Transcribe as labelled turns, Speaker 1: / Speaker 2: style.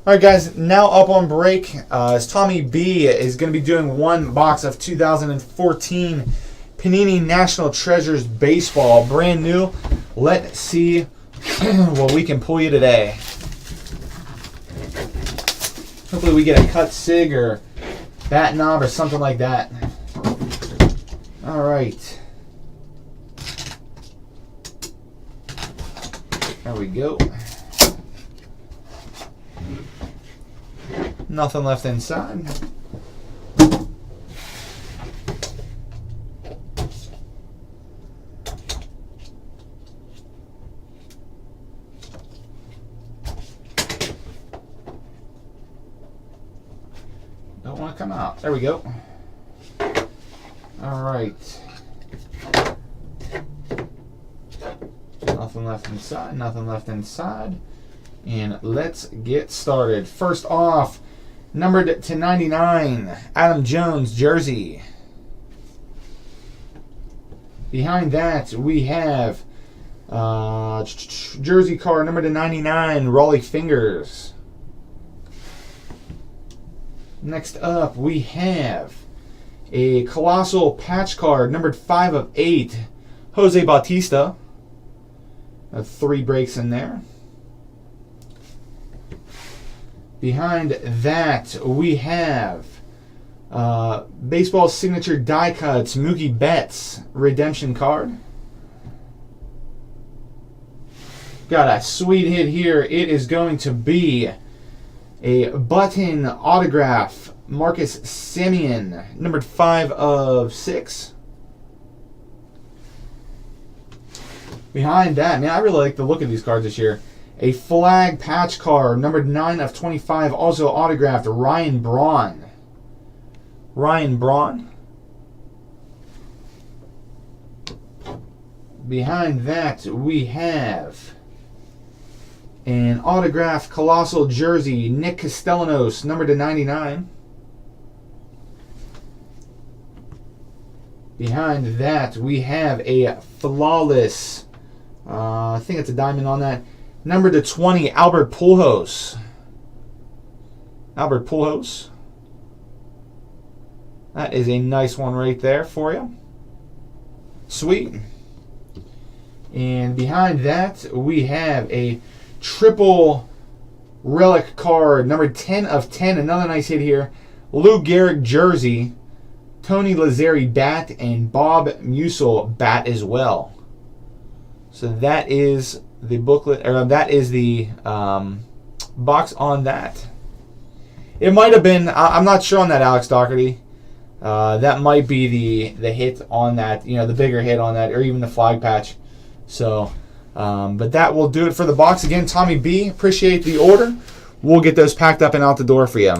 Speaker 1: All right, guys, now up on break as Tommy B is going to be doing one box of 2014 Panini National Treasures Baseball, brand new. Let's see what we can pull you today. Hopefully we get a cut sig or bat knob or something like that. All right. There we go. Nothing left inside. Don't want to come out. There we go. All right. Nothing left inside. Nothing left inside. And let's get started. First off, numbered to 99, Adam Jones jersey. Behind that, we have jersey card numbered to 99, Raleigh Fingers. Next up, we have a colossal patch card numbered 5 of 8, Jose Bautista. 3 breaks in there. Behind that, we have baseball signature die cuts, Mookie Betts redemption card. Got a sweet hit here. It is going to be a button autograph, Marcus Semien, numbered 5 of 6. Behind that, man, I really like the look of these cards this year. A flag patch card, numbered 9 of 25, also autographed, Ryan Braun. Ryan Braun. Behind that, we have an autographed colossal jersey, Nick Castellanos, numbered to 99. Behind that, we have a flawless, I think it's a diamond on that, numbered to 20, Albert Pujols. Albert Pujols. That is a nice one right there for you. Sweet. And behind that, we have a triple relic card, numbered 10 of 10. Another nice hit here. Lou Gehrig jersey, Tony Lazzeri bat, and Bob Musel bat as well. So that is the booklet, or that is the box on that. It might have been, I'm not sure on that, Alex Doherty. That might be the hit on that, you know, the bigger hit on that, or even the flag patch. So, but that will do it for the box. Again, Tommy B, appreciate the order. We'll get those packed up and out the door for you.